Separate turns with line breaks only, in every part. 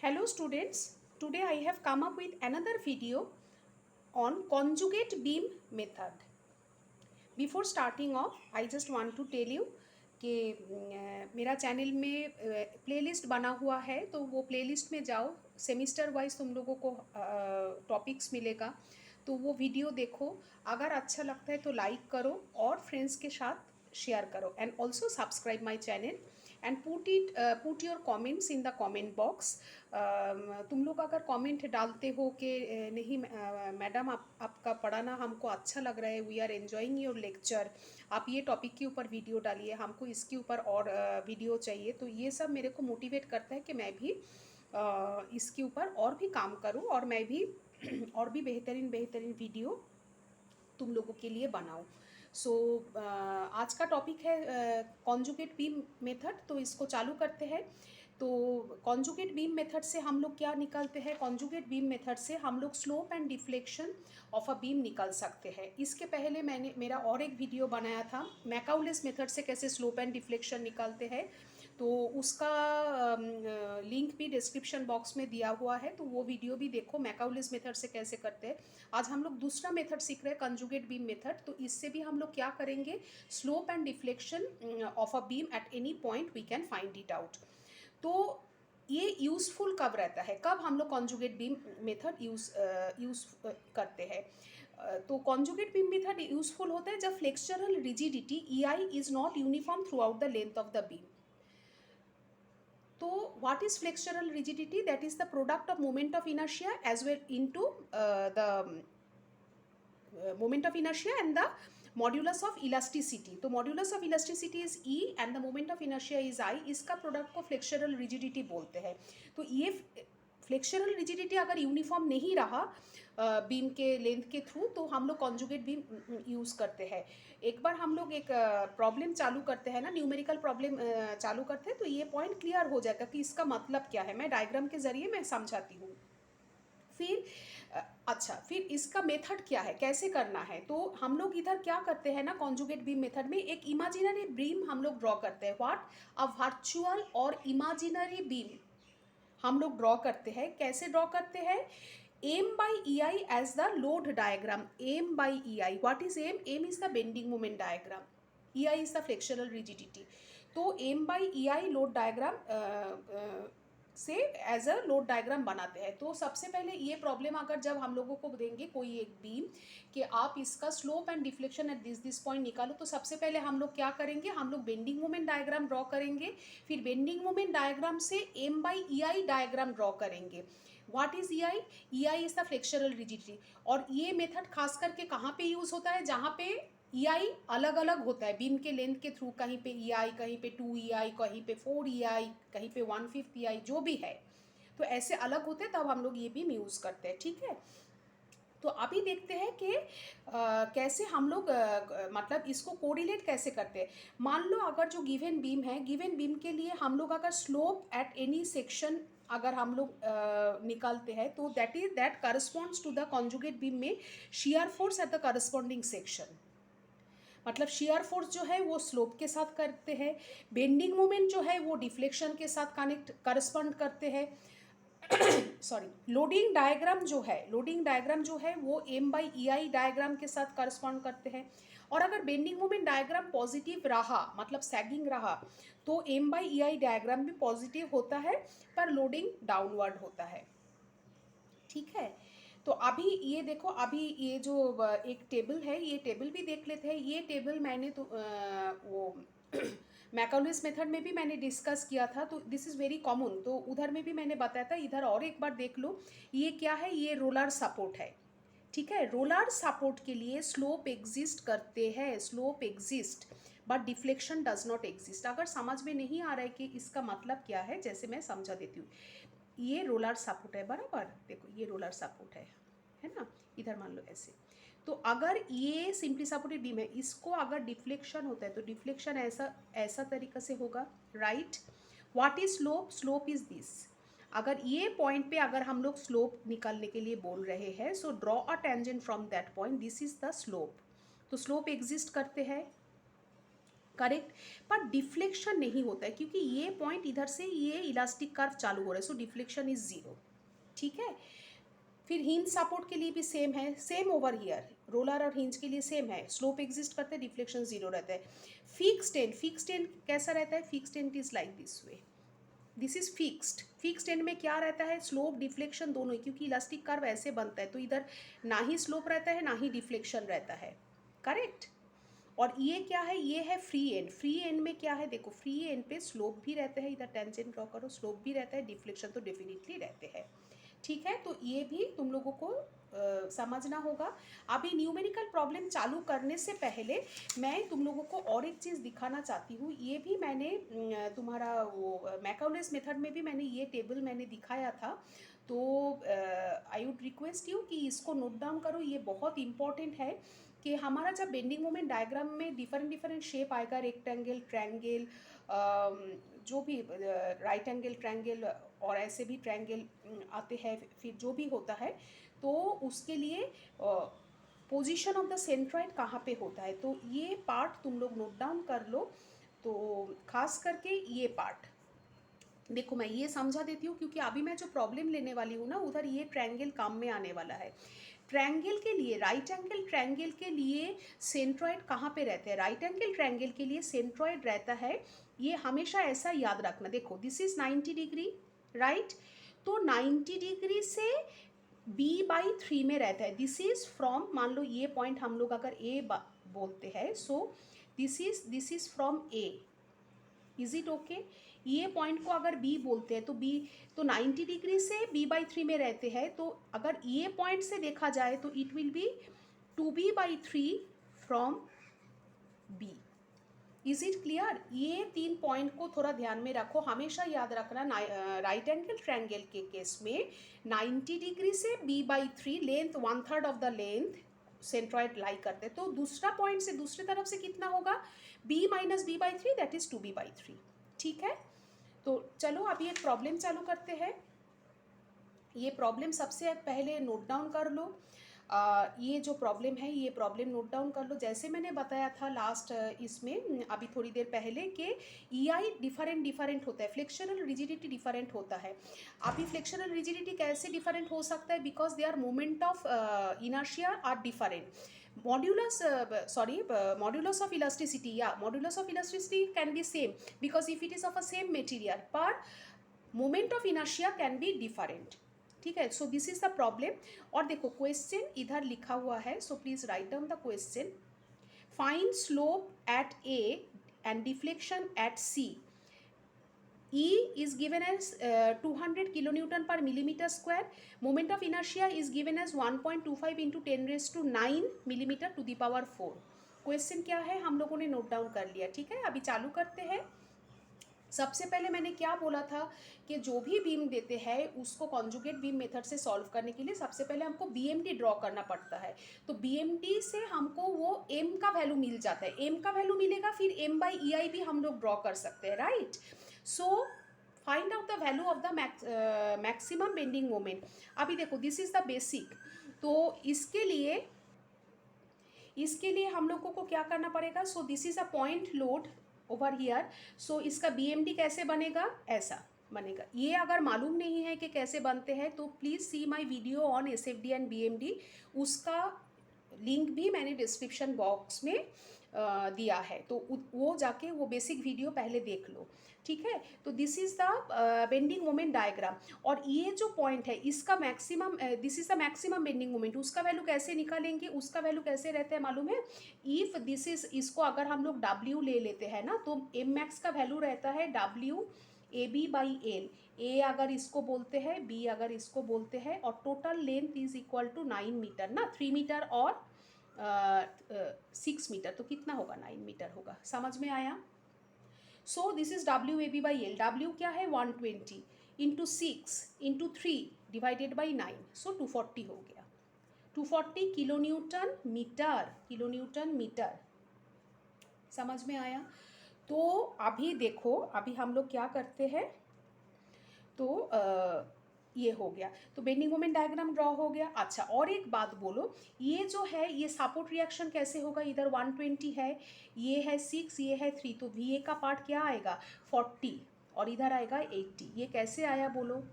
Hello students, today I have come up with another video on conjugate beam method. Before starting off, I just want to tell you कि मेरा channel में playlist बना हुआ है, तो वो playlist में जाओ। सेमिस्टर वाइज तुम लोगों को टॉपिक्स मिलेगा, तो वो वीडियो देखो। अगर अच्छा लगता है तो लाइक करो और फ्रेंड्स के साथ शेयर करो, and also subscribe my channel and put your comments in the comment box. तुम लोग अगर कमेंट डालते हो कि नहीं मैडम आपका पढ़ाना हमको अच्छा लग रहा है, we are enjoying your lecture, आप ये टॉपिक के ऊपर वीडियो डालिए, हमको इसके ऊपर और वीडियो चाहिए, तो ये सब मेरे को मोटिवेट करता है कि मैं भी इसके ऊपर और भी काम करूं और मैं भी और भी बेहतरीन बेहतरीन वीडियो तुम लोगों के लिए बनाऊं। सो आज का टॉपिक है कॉन्जुगेट बीम मेथड, तो इसको चालू करते हैं। तो कॉन्जुगेट बीम मेथड से हम लोग क्या निकालते हैं? कॉन्जुगेट बीम मेथड से हम लोग slope and deflection of a beam निकाल सकते हैं। इसके पहले मैंने मेरा और एक वीडियो बनाया था मैकाउलिस मेथड से कैसे स्लोप एंड डिफ्लेक्शन निकालते हैं, तो उसका लिंक भी डिस्क्रिप्शन बॉक्स में दिया हुआ है, तो वो वीडियो भी देखो मैकाउलिस मेथड से कैसे करते हैं। आज हम लोग दूसरा मेथड सीख रहे हैं कंजुगेट बीम मेथड, तो इससे भी हम लोग क्या करेंगे, slope and deflection of a beam at any point we can find it out. तो ये यूज़फुल कब रहता है, कब हम लोग कॉन्जुगेट बीम मेथड यूज़ करते हैं? तो कॉन्जुगेट बीम मेथड यूज़फुल होता है जब flexural rigidity E I is not uniform throughout the length of the beam. तो what is flexural rigidity? That is the product of moment of inertia as well into the moment of inertia and the modulus of elasticity. तो modulus of elasticity is E and the moment of inertia is I. इसका product को flexural rigidity बोलते हैं। तो ये flexural rigidity अगर uniform नहीं रहा बीम के लेंथ के थ्रू, तो हम लोग कॉन्जुगेट बीम यूज़ करते हैं। एक बार हम लोग एक प्रॉब्लम चालू करते हैं ना, न्यूमेरिकल प्रॉब्लम चालू करते हैं, तो ये पॉइंट क्लियर हो जाएगा कि इसका मतलब क्या है। मैं डायग्राम के ज़रिए मैं समझाती हूँ। फिर फिर इसका मेथड क्या है, कैसे करना है? तो हम लोग इधर क्या करते हैं ना, कॉन्जुगेट बीम मेथड में एक इमेजिनरी बीम हम लोग ड्रॉ करते हैं। व्हाट? अ वर्चुअल और इमेजिनरी बीम हम लोग ड्रॉ करते हैं। कैसे ड्रॉ करते हैं? M by E I as the load diagram. M by E I, what is M? M is the bending moment diagram, E I is the flexural rigidity. तो M by E I load diagram से as a load diagram बनाते हैं। तो सबसे पहले ये problem अगर जब हम लोगों को देंगे कोई एक बीम कि आप इसका slope and deflection at this point निकालो, तो सबसे पहले हम लोग क्या करेंगे, हम लोग बेंडिंग मोमेंट डायग्राम ड्रॉ करेंगे। फिर बेंडिंग मोमेंट डायग्राम से M by E I diagram draw करेंगे। What is E I? E I is the flexural rigidity. और ये मेथड खास करके कहाँ पे यूज होता है? जहाँ पे ई आई अलग अलग होता है बीम के लेंथ के थ्रू, कहीं पे ई आई, कहीं पे 2 ई आई, कहीं पे 4 ई आई, कहीं पे 1/5 ई आई, जो भी है, तो ऐसे अलग होते हैं, तब हम लोग ये बीम यूज़ करते हैं। ठीक है, तो अभी देखते हैं कि कैसे हम लोग मतलब इसको कोरिलेट कैसे करते हैं। मान लो अगर जो गिवन बीम है, गिवन बीम के लिए हम लोग अगर स्लोप एट एनी सेक्शन अगर हम लोग निकालते हैं, तो that corresponds to the conjugate beam में shear force at the corresponding section. मतलब शियर फोर्स जो है वो स्लोप के साथ करते हैं, बेंडिंग मोमेंट जो है वो डिफ्लेक्शन के साथ कनेक्ट करस्पॉन्ड करते हैं। सॉरी, लोडिंग डायग्राम जो है वो M by E I diagram के साथ करस्पॉन्ड करते हैं। और अगर बेंडिंग मोमेंट डायग्राम पॉजिटिव रहा, मतलब सैगिंग रहा, तो M by E I diagram भी पॉजिटिव होता है, पर लोडिंग डाउनवर्ड होता है। ठीक है, तो अभी ये देखो, अभी ये जो एक टेबल है, ये टेबल भी देख लेते हैं। ये टेबल मैंने तो वो मैकाउलिस मेथड में भी मैंने डिस्कस किया था, तो दिस इज़ वेरी कॉमन, तो उधर में भी मैंने बताया था। इधर और एक बार देख लो, ये क्या है? ये रोलर सपोर्ट है। ठीक है, रोलर सपोर्ट के लिए स्लोप एग्जिस्ट करते हैं, slope exist, but deflection does not exist. अगर समझ में नहीं आ रहा है कि इसका मतलब क्या है, जैसे मैं समझा देती हूँ। ये रोलर सपोर्ट है, बराबर, देखो ये रोलर सपोर्ट है ना, इधर मान लो ऐसे। तो अगर ये सिंपली सपोर्टेड बीम है, इसको अगर डिफ्लेक्शन होता है, तो डिफ्लेक्शन ऐसा ऐसा तरीके से होगा, right? What is slope? Slope is this. अगर ये पॉइंट पे अगर हम लोग स्लोप निकालने के लिए बोल रहे हैं, so draw a tangent from that point, this is the slope. तो स्लोप एग्जिस्ट करते हैं, करेक्ट। पर डिफ्लेक्शन नहीं होता है क्योंकि ये पॉइंट इधर से ये इलास्टिक कर्व चालू हो रहा है, सो डिफ्लेक्शन इज जीरो। ठीक है। फिर हिंज सपोर्ट के लिए भी सेम है, सेम ओवर हियर, रोलर और हिंज के लिए सेम है, स्लोप एग्जिस्ट करते हैं, डिफ्लेक्शन जीरो रहता है। फिक्स्ड एंड कैसा रहता है? Fixed and is like this way, this is fixed and में क्या रहता है? स्लोप डिफ्लेक्शन दोनों ही, क्योंकि इलास्टिक कर्व ऐसे बनता है तो इधर ना ही स्लोप रहता है ना ही डिफ्लेक्शन रहता है। करेक्ट। और ये क्या है? ये है फ्री एंड। फ्री एंड में क्या है? देखो, फ्री एंड पे स्लोप भी रहता है, इधर टेंजेंट ड्रॉ करो, स्लोप भी रहता है, डिफ्लेक्शन तो डेफिनेटली रहते हैं। ठीक है, तो ये भी तुम लोगों को समझना होगा। अभी न्यूमेरिकल प्रॉब्लम चालू करने से पहले मैं तुम लोगों को और एक चीज़ दिखाना चाहती हूँ। ये भी मैंने तुम्हारा वो मैकाउलेस मेथड में भी मैंने ये टेबल मैंने दिखाया था, तो आई वुड रिक्वेस्ट यू कि इसको नोट डाउन करो। ये बहुत इंपॉर्टेंट है कि हमारा जब बेंडिंग मोमेंट डायग्राम में डिफरेंट शेप आएगा, रेक्टेंगल, ट्रायंगल, जो भी राइट एंगल ट्रायंगल और ऐसे भी ट्रायंगल आते हैं, फिर जो भी होता है, तो उसके लिए पोजीशन ऑफ द सेंट्रॉइड कहाँ पे होता है, तो ये पार्ट तुम लोग नोट डाउन कर लो। तो खास करके ये पार्ट देखो, मैं ये समझा देती हूँ क्योंकि अभी मैं जो प्रॉब्लम लेने वाली हूँ ना, उधर ये ट्रायंगल काम में आने वाला है। ट्रायंगल के लिए, राइट एंगल ट्रायंगल के लिए सेंट्रॉइड कहाँ पे रहते हैं? राइट एंगल ट्रायंगल के लिए सेंट्रॉइड रहता है, ये हमेशा ऐसा याद रखना। देखो, दिस इज 90 डिग्री, राइट? तो 90 डिग्री से b/3 में रहता है। दिस इज फ्रॉम, मान लो ये पॉइंट हम लोग अगर ए बोलते हैं, सो this is from A, is it okay? ये पॉइंट को अगर बी बोलते हैं तो बी, तो 90 डिग्री से b/3 में रहते हैं, तो अगर ये पॉइंट से देखा जाए तो it will be 2b/3 from B. Is it clear? ये 3 पॉइंट को थोड़ा ध्यान में रखो, हमेशा याद रखना। राइट एंगल ट्रायंगल के केस में 90 डिग्री से b/3, length 1/3 of the length centroid lie करते, तो दूसरा पॉइंट से दूसरी तरफ से कितना होगा? b - b/3, that is 2b/3। ठीक है, तो चलो अभी एक प्रॉब्लम चालू करते हैं। ये प्रॉब्लम सबसे पहले नोट डाउन कर लो। ये जो प्रॉब्लम है, ये प्रॉब्लम नोट डाउन कर लो। जैसे मैंने बताया था लास्ट इसमें अभी थोड़ी देर पहले कि EI डिफरेंट होता है, फ्लेक्शनल रिजिडिटी डिफरेंट होता है। अभी फ्लेक्शनल रिजिडिटी कैसे डिफरेंट हो सकता है? Because they are moment of inertia are different. Modulus of elasticity, modulus of elasticity can be same because if it is of a same material, but moment of inertia can be different. ठीक है, so this is the problem. और देखो, question इधर लिखा हुआ है, so please write down the question. Find slope at A and deflection at C. E is given as 200 kilonewton per millimeter square. Moment of inertia is given as 1.25 into 10⁹ millimeter to the power 4. Question क्या है हम लोगों ने note down कर लिया। ठीक है, अभी चालू करते हैं। सबसे पहले मैंने क्या बोला था कि जो भी बीम देते हैं उसको कॉन्जुगेट बीम मेथड से सॉल्व करने के लिए सबसे पहले हमको BMD ड्रॉ करना पड़ता है। तो BMD से हमको वो M का वैल्यू मिल जाता है, M का वैल्यू मिलेगा, फिर M/EI भी हम लोग ड्रॉ कर सकते हैं, right? So find out the value of the maximum bending moment. अभी देखो, दिस इज द बेसिक। तो इसके लिए हम लोगों को क्या करना पड़ेगा? So this is a point load over here, so इसका BMD कैसे बनेगा? ऐसा बनेगा। ये अगर मालूम नहीं है कि कैसे बनते हैं तो please see my video on SFD and BMD, उसका लिंक भी मैंने डिस्क्रिप्शन बॉक्स में दिया है, तो वो जाके वो बेसिक वीडियो पहले देख लो। ठीक है, तो this is the bending moment diagram. और ये जो पॉइंट है इसका maximum, this is the maximum bending moment, उसका वैल्यू कैसे निकालेंगे? उसका वैल्यू कैसे रहता है मालूम है? इफ़ दिस इज, इसको अगर हम लोग W ले लेते हैं ना, तो M max का वैल्यू रहता है WAB/L। A अगर इसको बोलते हैं, B अगर इसको बोलते हैं, और total length is equal to 9 metre ना, 3 मीटर और 6 मीटर, तो कितना होगा? 9 मीटर होगा। समझ में आया? So this is WAB/L। W क्या है? 120 इंटू 6 इंटू 3 डिवाइडेड बाई 9, सो 240 हो गया। 240 किलोन्यूटन मीटर। समझ में आया? तो अभी देखो, अभी हम लोग क्या करते हैं, तो ये हो गया, तो बेंडिंग मोमेंट डायग्राम ड्रॉ हो गया। अच्छा, और एक बात बोलो, ये जो है ये सपोर्ट रिएक्शन कैसे होगा, इधर 120 है, ये है 6, ये है 3, तो वी ए का पार्ट क्या आएगा 40 और इधर आएगा 80। ये कैसे आया बोलो,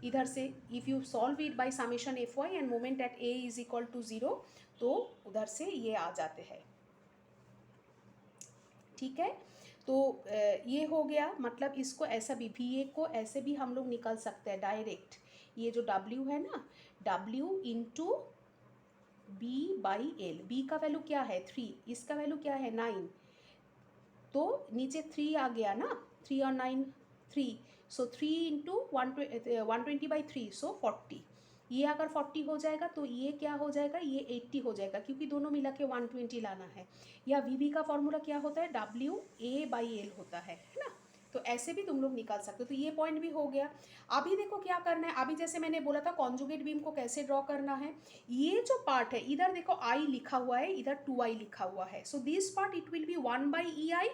इधर से if you solve it by summation F Y and moment at A is equal to 0, तो उधर से ये आ जाते हैं। ठीक है, तो ये हो गया, मतलब इसको ऐसा भी वी ए को ऐसे भी हम लोग निकल सकते हैं डायरेक्ट। ये जो W है ना, W into B by L, B का वैल्यू क्या है 3, इसका वैल्यू क्या है 9, तो नीचे 3 आ गया ना, 3 और 9 3, सो 3 इंटू 120/3 सो 40। ये अगर 40 हो जाएगा तो ये क्या हो जाएगा, ये 80 हो जाएगा, क्योंकि दोनों मिला के 120 लाना है। या वी बी का फॉर्मूला क्या होता है, WA/L होता है ना। तो ऐसे भी तुम लोग निकाल सकते हो। तो ये पॉइंट भी हो गया। अभी देखो क्या करना है, अभी जैसे मैंने बोला था कॉन्जुगेट बीम को कैसे ड्रॉ करना है। ये जो पार्ट है, इधर देखो आई लिखा हुआ है, इधर 2i लिखा हुआ है, so this part it will be 1/EI,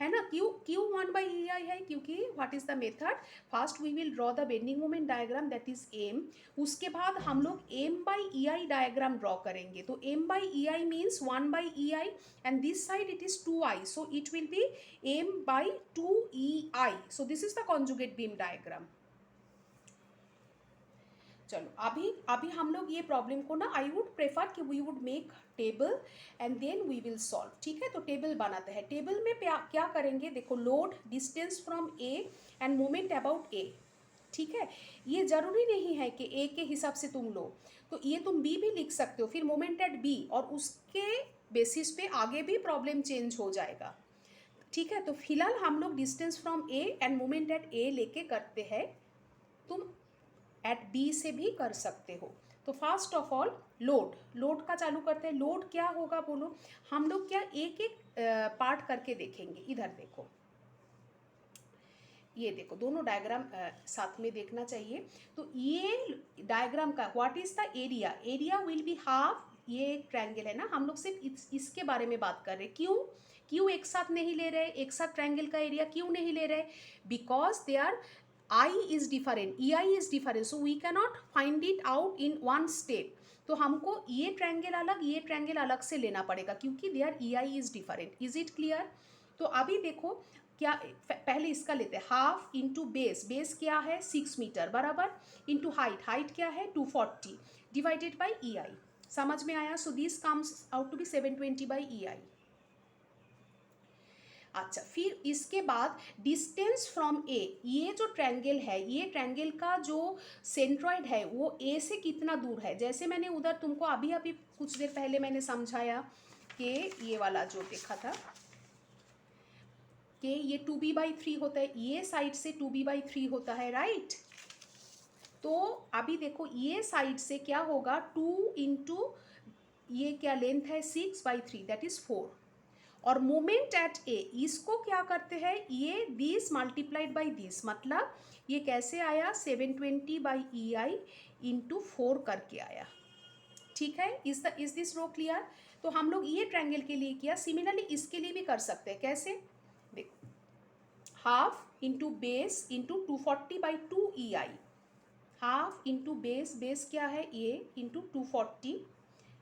है ना। क्यों 1/EI है, क्योंकि what is the method, first we will draw the bending moment diagram that is M, उसके बाद हम लोग M/EI डायग्राम ड्रॉ करेंगे। तो M/EI means 1/EI and this side it is 2i, so it will be M/2EI, so this is the conjugate beam diagram। चलो अभी हम लोग ये प्रॉब्लम को ना, आई वुड प्रेफर कि we would make table and then we will solve. ठीक है, तो टेबल बनाते हैं। टेबल में क्या करेंगे, देखो load, distance from A and moment about A. ठीक है, ये जरूरी नहीं है कि ए के हिसाब से तुम लो, तो ये तुम बी भी लिख सकते हो, फिर मोमेंट एट बी, और उसके बेसिस पे आगे भी प्रॉब्लम चेंज हो जाएगा। ठीक है, तो फिलहाल हम लोग distance from A and moment at A लेके करते हैं, तुम एट बी से भी कर सकते हो। तो फर्स्ट ऑफ ऑल लोड का चालू करते हैं। लोड क्या होगा बोलो, हम लोग क्या एक एक पार्ट करके देखेंगे। इधर देखो, ये देखो, दोनों डायग्राम साथ में देखना चाहिए। तो ये डायग्राम का what is the area, area will be half, ये एक ट्रायंगल है ना, हम लोग सिर्फ इसके बारे में बात कर रहे हैं। क्यों एक साथ नहीं ले रहे, एक साथ ट्रायंगल का एरिया क्यों नहीं ले रहे, because they are I is different, EI is different, so we cannot find it out in one step। तो हमको ये ट्रायंगल अलग, ये ट्रायंगल अलग से लेना पड़ेगा, क्योंकि there EI is different। Is it clear. तो अभी देखो क्या, पहले इसका लेते हैं, हाफ इंटू बेस क्या है 6 मीटर बराबर, इंटू हाइट क्या है 240 डिवाइडेड बाई EI। समझ में आया, so this comes out to be 720/EI। अच्छा, फिर इसके बाद डिस्टेंस फ्रॉम ए, ये जो ट्रायंगल है, ये ट्रायंगल का जो सेंट्रॉइड है वो ए से कितना दूर है। जैसे मैंने उधर तुमको अभी कुछ देर पहले मैंने समझाया कि ये वाला जो देखा था कि ये 2b/3 होता है, ये साइड से 2b/3 होता है, राइट। तो अभी देखो ये साइड से क्या होगा, 2 इंटू ये क्या लेंथ है 6/3 दैट इज 4, और मोमेंट एट ए, इसको क्या करते हैं, ये दिस मल्टीप्लाइड बाई दिस, मतलब ये कैसे आया 720/EI इंटू 4 करके आया। ठीक है, इज दिस रो क्लियर। तो हम लोग ये ट्रायंगल के लिए किया, सिमिलरली इसके लिए भी कर सकते हैं। कैसे, देखो, half into base into 240/2EI, half into base क्या है ए इंटू 240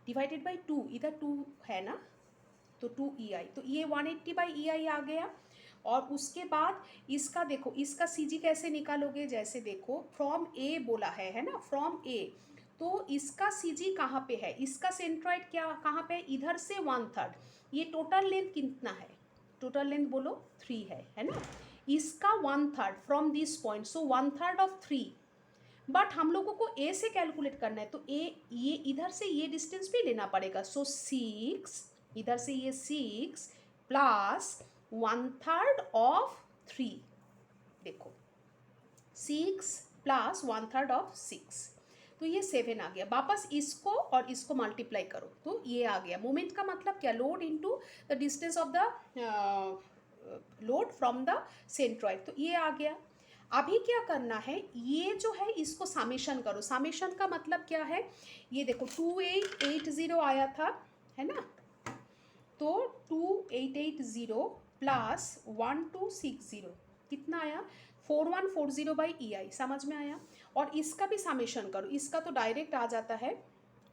डिवाइडेड बाई 2, इधर 2 है ना, तो 2EI, तो ये 180/EI आ गया। और उसके बाद इसका देखो, इसका CG कैसे निकालोगे, जैसे देखो फ्रॉम ए बोला है ना, फ्रॉम ए, तो इसका CG कहाँ पे है, इसका सेंट्रॉइड क्या कहाँ पे है, इधर से 1/3, ये टोटल लेंथ कितना है, टोटल लेंथ बोलो 3 है ना, इसका 1/3 from this point, so 1/3 of 3, but हम लोगों को ए से कैलकुलेट करना है, तो ये इधर से ये डिस्टेंस भी लेना पड़ेगा, सो 6, इधर से ये 6 प्लस 1/3 ऑफ 3, देखो 6 प्लस 1/3 ऑफ 6, तो ये 7 आ गया। वापस इसको और इसको मल्टीप्लाई करो तो ये आ गया। मोमेंट का मतलब क्या, load into the distance of the load from the centroid, तो ये आ गया। अभी क्या करना है, ये जो है इसको समेशन करो। समेशन का मतलब क्या है, ये देखो 2880 आया था, है ना, तो 2880 प्लस 1260 कितना आया 4140 बाई ई आई, समझ में आया। और इसका भी समेशन करो, इसका तो डायरेक्ट आ जाता है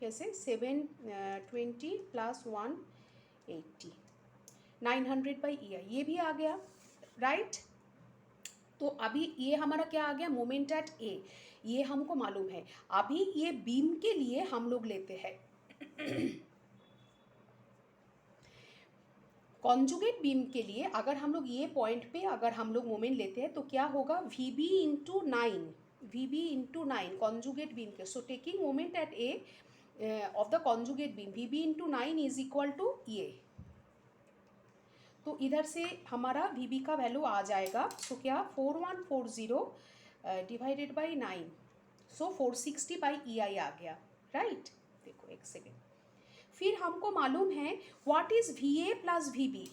कैसे, 720 प्लस 180, 900 बाई ई आई, ये भी आ गया, राइट। तो अभी ये हमारा क्या आ गया, मोमेंट एट ए, ये हमको मालूम है। अभी ये बीम के लिए हम लोग लेते हैं कॉन्जुगेट बीम के लिए अगर हम लोग ये पॉइंट पे अगर हम लोग मोमेंट लेते हैं तो क्या होगा, V B into 9, V B into 9 conjugate beam के। So taking moment at A of the conjugate beam, V B into 9 is equal to ये। तो इधर से हमारा वी बी का वैल्यू आ जाएगा, सो क्या 4140 divided by 9, so 460 by E I आ गया, राइट। देखो एक सेकेंड, फिर हमको मालूम है what is V A plus V B,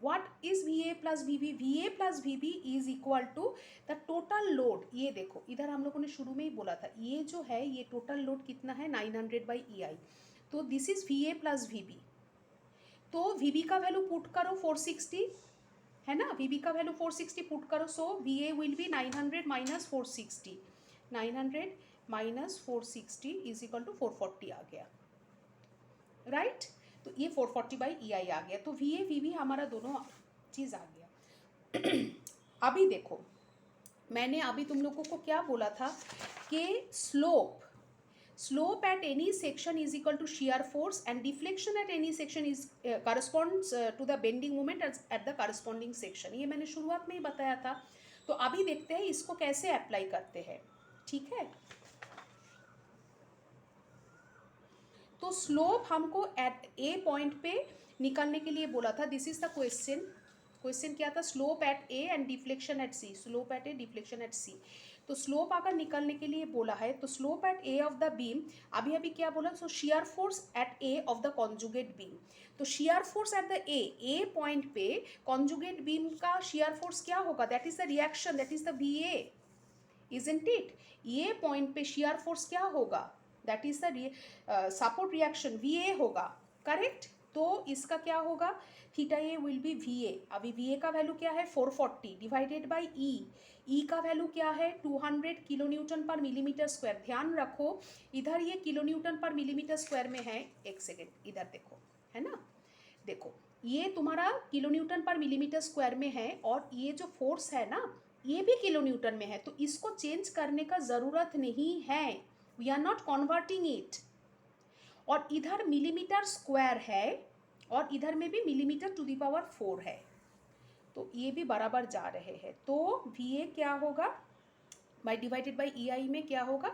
what is V A plus V B, V A plus V B is equal to the total load. ये देखो इधर हम लोगों ने शुरू में ही बोला था, ये जो है ये टोटल लोड कितना है 900 बाई ई आई, तो this is V A plus V B. तो वी बी का वैल्यू पुट करो 460 है ना, वी बी का वैल्यू 460 पुट करो, so V A will be 900 minus 460, 900 minus 460 is equal to 440 आ गया, राइट। तो ये 440 बाई ई आई आ गया, तो वी ए वी बी हमारा दोनों चीज़ आ गया। अभी देखो मैंने अभी तुम लोगों को क्या बोला था कि slope at any section is equal to shear force and deflection at any section is corresponds to the bending moment at the corresponding section। ये मैंने शुरुआत में ही बताया था। तो अभी देखते हैं इसको कैसे अप्लाई करते हैं, ठीक है। तो स्लोप हमको एट ए पॉइंट पे निकालने के लिए बोला था, this is the question. Question क्या था, slope at A and deflection at C, slope at A deflection at C. तो स्लोप अगर निकालने के लिए बोला है तो slope at A of the beam, अभी अभी क्या बोला, so shear force at A of the conjugate beam. तो shear force at the A point पे कॉन्जुगेट बीम का शियर फोर्स क्या होगा, that is the reaction, that is the V A, isn't it. ये पॉइंट पे shear force क्या होगा, that is the support reaction, V A होगा, correct. तो इसका क्या होगा, theta A will B V ए। अभी वी ए का वैल्यू क्या है 440 डिवाइडेड बाई ई का वैल्यू क्या है 200 किलो न्यूटन पर मिलीमीटर स्क्वायर। ध्यान रखो इधर ये किलो न्यूटन पर मिलीमीटर स्क्वायर में है, एक सेकेंड इधर देखो, है ना, देखो ये तुम्हारा किलो न्यूटन पर मिलीमीटर स्क्वायर में है और ये जो फोर्स है ना ये भी किलो न्यूटन में है, तो इसको चेंज करने का ज़रूरत नहीं है, we are not converting it. और इधर मिलीमीटर स्क्वायर है और इधर में भी मिलीमीटर टू द पावर 4 है, तो ये भी बराबर जा रहे हैं। तो वी ए क्या होगा बाई डिवाइडेड बाई ई आई में क्या होगा,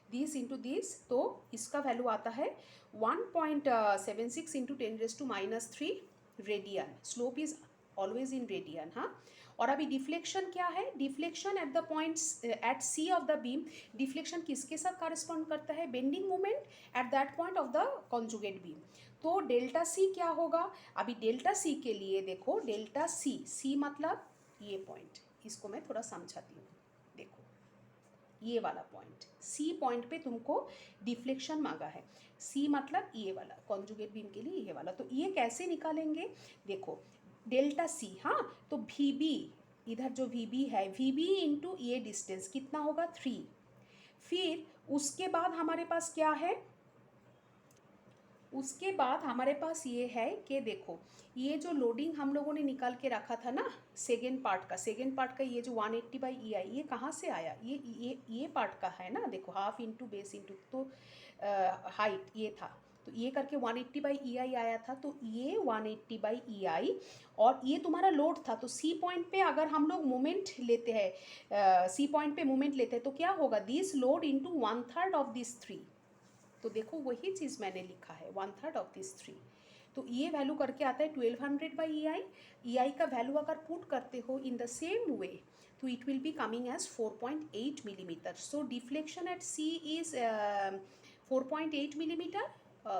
दिस इंटू दिस, तो इसका वैल्यू आता है 1.76 into 10⁻³ radian. Slope is always in radian, हाँ। और अभी डिफ्लेक्शन क्या है, deflection at the points at C of the beam, deflection किसके साथ कॉरेस्पॉन्ड करता है, bending moment at that point of the conjugate beam. तो डेल्टा सी क्या होगा, अभी डेल्टा सी के लिए देखो, डेल्टा सी मतलब ये पॉइंट, इसको मैं थोड़ा समझाती हूँ। देखो ये वाला पॉइंट, सी पॉइंट पे तुमको डिफ्लेक्शन मांगा है, सी मतलब ये वाला कॉन्जुगेट बीम के लिए ये वाला। तो ये कैसे निकालेंगे, देखो डेल्टा सी, हाँ, तो वी बी, इधर जो वी बी है, वी बी इंटू ये डिस्टेंस कितना होगा 3। फिर उसके बाद हमारे पास क्या है, उसके बाद हमारे पास ये है कि देखो ये जो लोडिंग हम लोगों ने निकाल के रखा था ना सेकेंड पार्ट का ये जो 180 बाई ई आई, ये कहाँ से आया, ये पार्ट का है ना, देखो हाफ इंटू बेस इंटू, तो हाइट ये था, तो ये करके 180 बाई ई आई आया था, तो ये 180 बाई ई आई और ये तुम्हारा लोड था। तो सी पॉइंट पे अगर हम लोग मोमेंट लेते हैं, सी पॉइंट पे मोमेंट लेते हैं तो क्या होगा, this load into 1/3 of this 3। तो देखो वही चीज़ मैंने लिखा है 1/3 ऑफ दिस 3, तो ये वैल्यू करके आता है 1200 बाई ई आई का वैल्यू अगर पुट करते हो इन द सेम वे तो it will be coming as 4.8 millimetre. So deflection at C is 4.8 millimetre,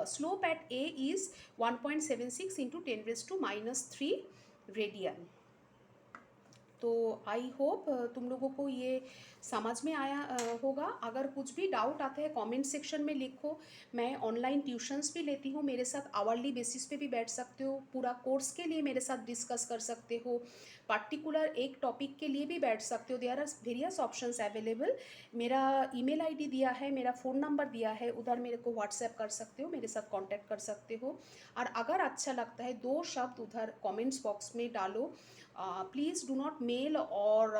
slope at A is 1.76 into 10⁻³ radian. तो आई होप तुम लोगों को ये समझ में आया होगा। अगर कुछ भी डाउट आता है कमेंट सेक्शन में लिखो। मैं ऑनलाइन ट्यूशन्स भी लेती हूँ, मेरे साथ आवर्ली बेसिस पे भी बैठ सकते हो, पूरा कोर्स के लिए मेरे साथ डिस्कस कर सकते हो, पार्टिकुलर एक टॉपिक के लिए भी बैठ सकते हो। There are various options available. मेरा ईमेल आईडी दिया है, मेरा फ़ोन नंबर दिया है, उधर मेरे को व्हाट्सएप कर सकते हो, मेरे साथ कांटेक्ट कर सकते हो। और अगर अच्छा लगता है 2 शब्द उधर कमेंट्स बॉक्स में डालो। प्लीज़ डू नॉट मेल और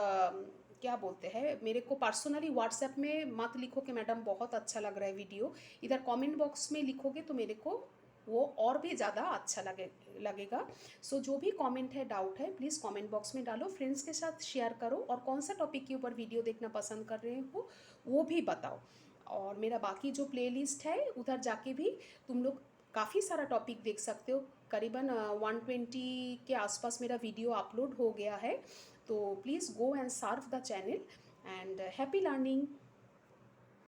क्या बोलते हैं, मेरे को पर्सनली व्हाट्सएप में मत लिखो कि मैडम बहुत अच्छा लग रहा है वीडियो। इधर कमेंट बॉक्स में लिखोगे तो मेरे को वो और भी ज़्यादा अच्छा लगेगा। सो जो भी कमेंट है, डाउट है, प्लीज़ कमेंट बॉक्स में डालो, फ्रेंड्स के साथ शेयर करो, और कौन सा टॉपिक के ऊपर वीडियो देखना पसंद कर रहे हो वो भी बताओ। और मेरा बाकी जो प्लेलिस्ट है उधर जाके भी तुम लोग काफ़ी सारा टॉपिक देख सकते हो। करीबन 120 के आसपास मेरा वीडियो अपलोड हो गया है। तो please go and serve the channel, and happy learning.